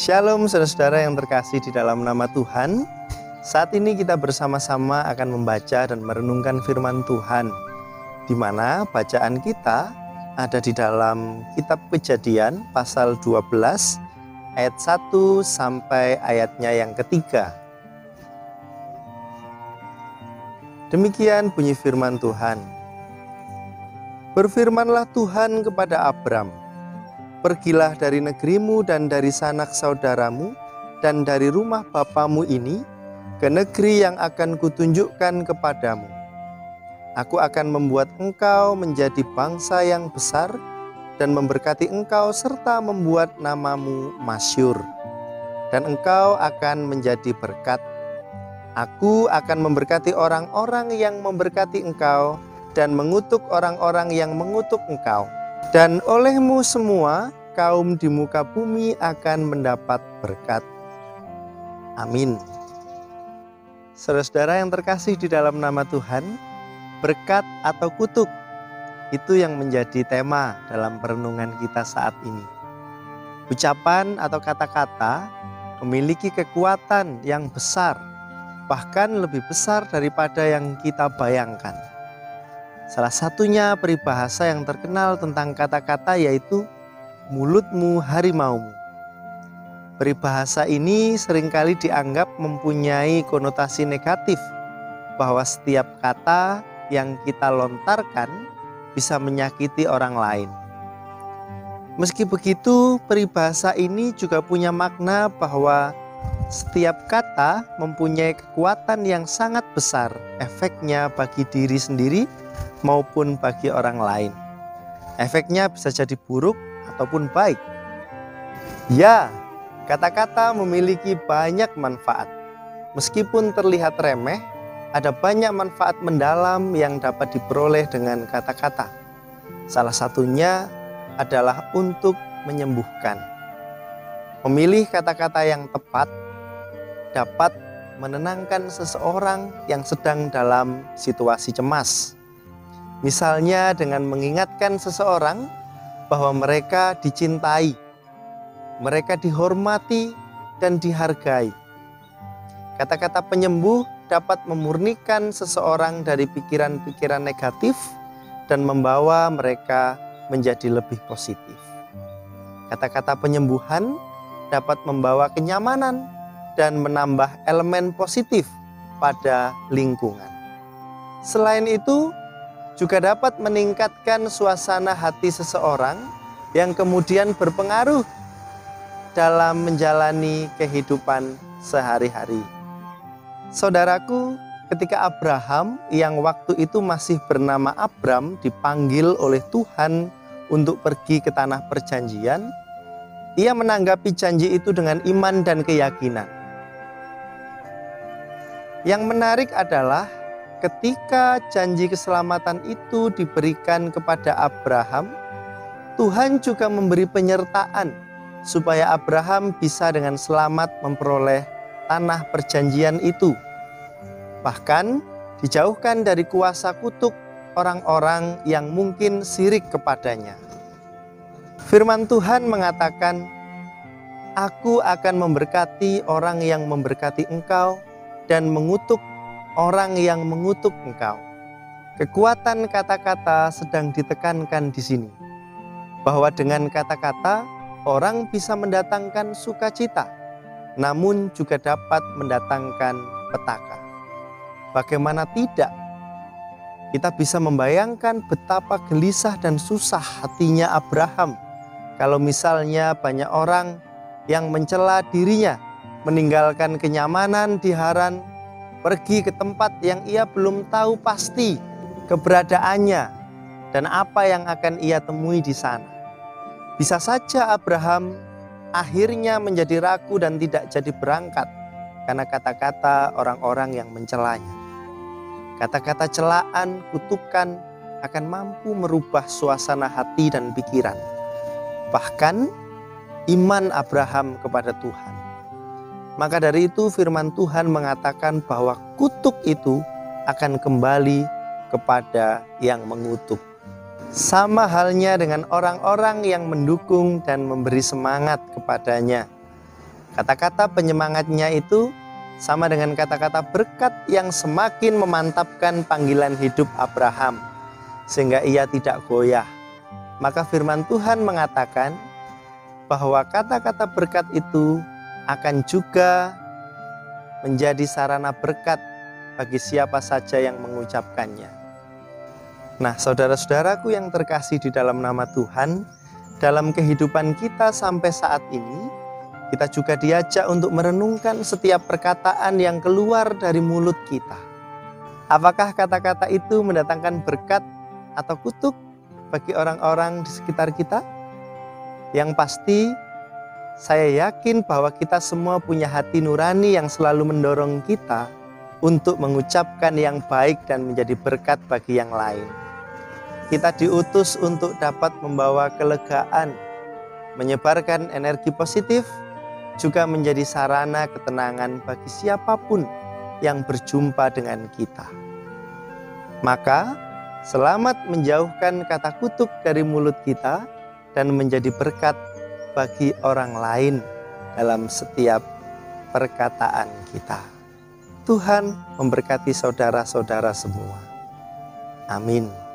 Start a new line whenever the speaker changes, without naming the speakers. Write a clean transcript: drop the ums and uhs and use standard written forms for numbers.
Shalom saudara-saudara yang terkasih di dalam nama Tuhan. Saat ini kita bersama-sama akan membaca dan merenungkan firman Tuhan, di mana bacaan kita ada di dalam kitab Kejadian pasal 12 ayat 1 sampai ayatnya yang ketiga. Demikian bunyi firman Tuhan. Berfirmanlah Tuhan kepada Abram, pergilah dari negerimu dan dari sanak saudaramu dan dari rumah bapamu ini ke negeri yang akan kutunjukkan kepadamu. Aku akan membuat engkau menjadi bangsa yang besar dan memberkati engkau serta membuat namamu masyhur. Dan engkau akan menjadi berkat. Aku akan memberkati orang-orang yang memberkati engkau dan mengutuk orang-orang yang mengutuk engkau. Dan olehmu semua kaum di muka bumi akan mendapat berkat. Amin. Saudara-saudara yang terkasih di dalam nama Tuhan, berkat atau kutuk, itu yang menjadi tema dalam perenungan kita saat ini. Ucapan atau kata-kata memiliki kekuatan yang besar, bahkan lebih besar daripada yang kita bayangkan. Salah satunya peribahasa yang terkenal tentang kata-kata yaitu mulutmu harimaumu. Peribahasa ini seringkali dianggap mempunyai konotasi negatif, bahwa setiap kata yang kita lontarkan bisa menyakiti orang lain. Meski begitu, peribahasa ini juga punya makna bahwa setiap kata mempunyai kekuatan yang sangat besar, efeknya bagi diri sendiri maupun bagi orang lain. Efeknya bisa jadi buruk ataupun baik. Ya, kata-kata memiliki banyak manfaat. Meskipun terlihat remeh, ada banyak manfaat mendalam yang dapat diperoleh dengan kata-kata. Salah satunya adalah untuk menyembuhkan. Memilih kata-kata yang tepat dapat menenangkan seseorang yang sedang dalam situasi cemas. Misalnya dengan mengingatkan seseorang bahwa mereka dicintai, mereka dihormati dan dihargai. Kata-kata penyembuh dapat memurnikan seseorang dari pikiran-pikiran negatif dan membawa mereka menjadi lebih positif. Kata-kata penyembuhan dapat membawa kenyamanan dan menambah elemen positif pada lingkungan. Selain itu, juga dapat meningkatkan suasana hati seseorang yang kemudian berpengaruh dalam menjalani kehidupan sehari-hari. Saudaraku, ketika Abraham yang waktu itu masih bernama Abram dipanggil oleh Tuhan untuk pergi ke tanah perjanjian, ia menanggapi janji itu dengan iman dan keyakinan. Yang menarik adalah ketika janji keselamatan itu diberikan kepada Abraham, Tuhan juga memberi penyertaan supaya Abraham bisa dengan selamat memperoleh tanah perjanjian itu. Bahkan dijauhkan dari kuasa kutuk orang-orang yang mungkin syirik kepadanya. Firman Tuhan mengatakan, "Aku akan memberkati orang yang memberkati engkau dan mengutuk orang yang mengutuk engkau." Kekuatan kata-kata sedang ditekankan di sini, bahwa dengan kata-kata orang bisa mendatangkan sukacita, namun juga dapat mendatangkan petaka. Bagaimana tidak? Kita bisa membayangkan betapa gelisah dan susah hatinya Abraham kalau misalnya banyak orang yang mencela dirinya, meninggalkan kenyamanan di Haran, pergi ke tempat yang ia belum tahu pasti keberadaannya dan apa yang akan ia temui di sana. Bisa saja Abraham akhirnya menjadi ragu dan tidak jadi berangkat karena kata-kata orang-orang yang mencelanya. Kata-kata celaan, kutukan akan mampu merubah suasana hati dan pikiran. Bahkan iman Abraham kepada Tuhan. Maka dari itu firman Tuhan mengatakan bahwa kutuk itu akan kembali kepada yang mengutuk. Sama halnya dengan orang-orang yang mendukung dan memberi semangat kepadanya. Kata-kata penyemangatnya itu sama dengan kata-kata berkat yang semakin memantapkan panggilan hidup Abraham, sehingga ia tidak goyah. Maka firman Tuhan mengatakan bahwa kata-kata berkat itu akan juga menjadi sarana berkat bagi siapa saja yang mengucapkannya. Nah, saudara-saudaraku yang terkasih di dalam nama Tuhan, dalam kehidupan kita sampai saat ini, kita juga diajak untuk merenungkan setiap perkataan yang keluar dari mulut kita. Apakah kata-kata itu mendatangkan berkat atau kutuk bagi orang-orang di sekitar kita? Yang pasti, saya yakin bahwa kita semua punya hati nurani yang selalu mendorong kita untuk mengucapkan yang baik dan menjadi berkat bagi yang lain. Kita diutus untuk dapat membawa kelegaan, menyebarkan energi positif, juga menjadi sarana ketenangan bagi siapapun yang berjumpa dengan kita. Maka, selamat menjauhkan kata kutuk dari mulut kita dan menjadi berkat bagi orang lain dalam setiap perkataan kita. Tuhan memberkati saudara-saudara semua. Amin.